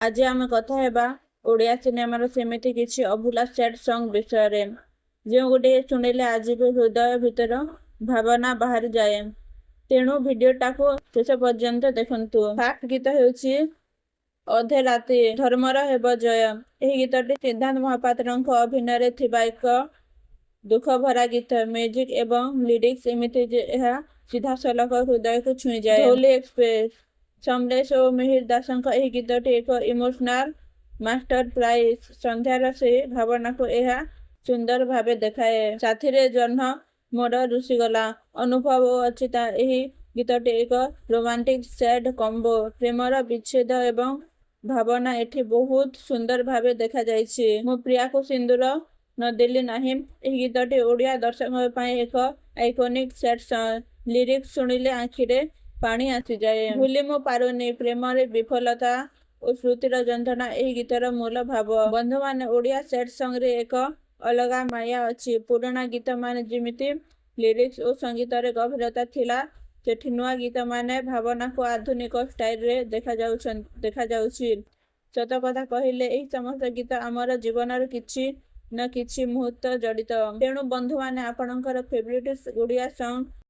आज आम कथा हेबा ओडिया सिनेमार सेमिति किछि अभुला सैड सॉन्ग विषय जो गोटे शुणिले आज भी हृदय भीतर भावना बाहर जाए। तेणु भिडियोटा को शेष पर्यंत देखंतु। फास्ट गीत हेउछि अधे राति धर्मर हेब जय। एही गीतटी सिद्धांत महापात्रଙ୍କ अभिनय थिबा एक दुख भरा गीत। म्यूजिक एवं लिरिक्स एमिति जे ଏହା सीधासलख हृदय को छुई जाए। धौली एक्सप्रेस समलेश और मिहिर दासଙ୍କ ଏହି गीतटी एक इमोशनल मास्टर प्राइज। संध्यार से भावना को यह सुंदर भावे देखाए। साथी रे जन्ह मोर रुषिगला अनुभव अचिता। यही गीतटी एक रोमांटिक सैड कॉम्बो। प्रेमर विच्छेद एवं भावना एठी बहुत सुंदर भावे देखा जाइछि। मो प्रिया को सिंदूर न देली नाही। यही गीतटी ओडिया दर्शक ପାଇଁ एक आइकॉनिक सैड सॉन्ग। लिरिक्स सुनिले आखिरे पानी आसी जाए। भूली मो पारुनी प्रेमरे विफलता और श्रुतिर जंत्रणा यही गीतर मूल भाव। बंधु माने ओडिया सैड सॉन्ग रे एक अलगा माया अछि। पुराना गीत माने जिमिति लिरिक्स और संगीत रे गभीरता थिला सेठी नुआ गीत माने भावना को आधुनिक स्टाइल रे देखा जाउछि। सत कथा कहिले एही समस्त गीत आमर जीवनर किछि न किछि मुहूर्त जड़ित। तेणु बंधु माने आपणकर फेवरेट ओडिया सॉन्ग